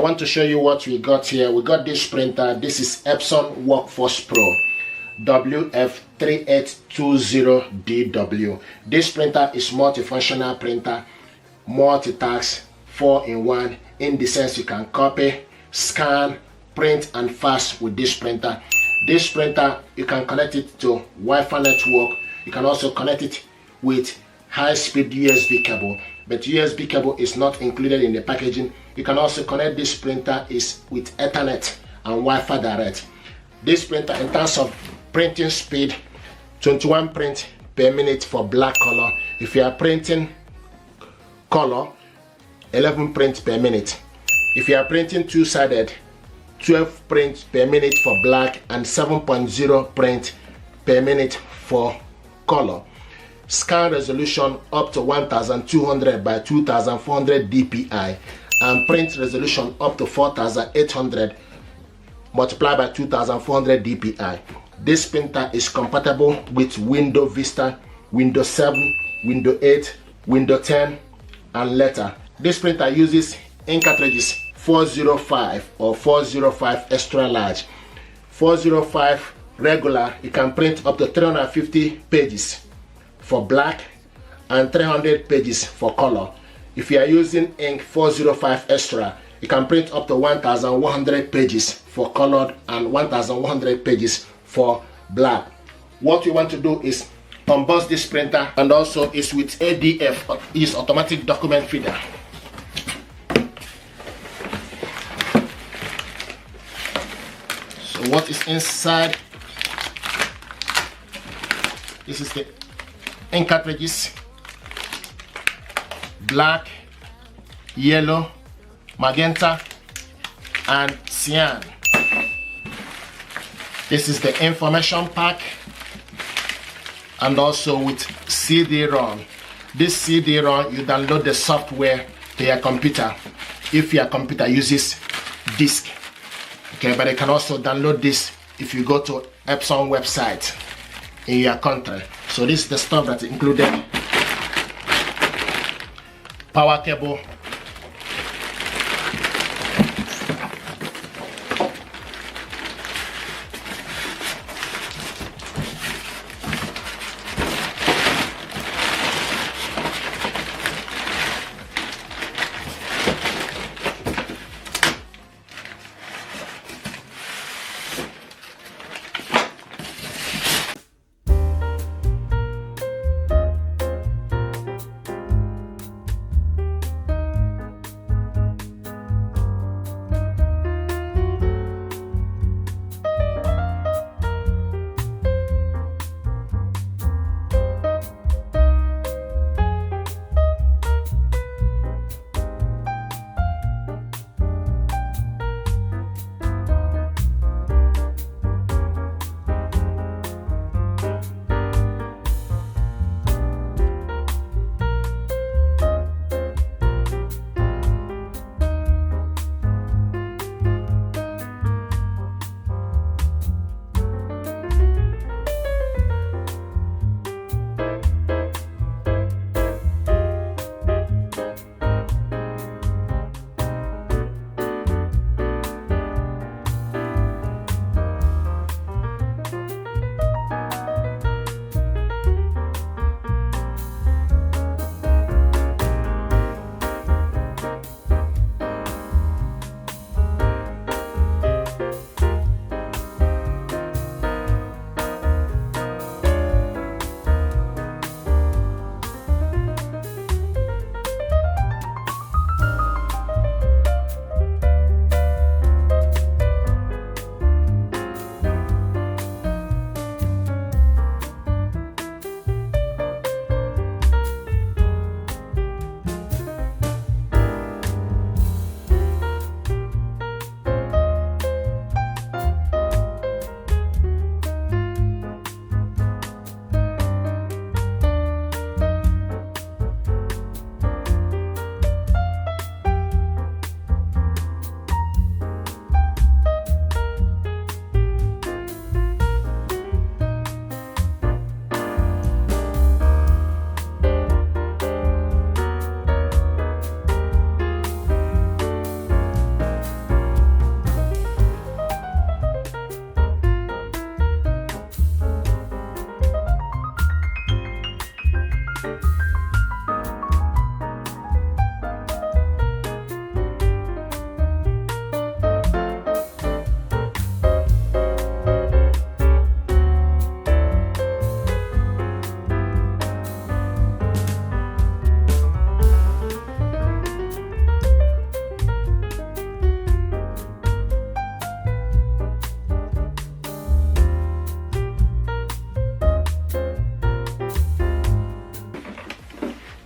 want to show you what we got here. We got this printer. This is Epson Workforce Pro WF3820DW. This printer is multifunctional printer, multitask, 4-in-1, in the sense you can copy, scan, print and fax with this printer. This printer, you can connect it to Wi-Fi network. You can also connect it with high-speed USB cable, but USB cable is not included in the packaging. You can also connect this printer with Ethernet and Wi-Fi direct. This printer, in terms of printing speed, 21 print per minute for black color. If you are printing color, 11 print per minute. If you are printing two-sided, 12 print per minute for black and 7.0 print per minute for color. Scan resolution up to 1200 by 2400 dpi, and print resolution up to 4800 multiplied by 2400 dpi. This printer is compatible with Windows Vista, Windows 7, Windows 8, Windows 10 and later. This printer uses ink cartridges 405 or 405 extra large. 405 regular, you can print up to 350 pages for black and 300 pages for color. If you are using ink 405 extra, you can print up to 1100 pages for colored and 1100 pages for black. What we want to do is unbox this printer, and also is with ADF, is automatic document feeder. So what is inside? This is the ink cartridges, black, yellow, magenta and cyan. This is the information pack, and also with CD-ROM. This CD-ROM, you download the software to your computer if your computer uses disk. Okay, but you can also download this if you go to Epson website in your country. So this is the stuff that's included: power cable,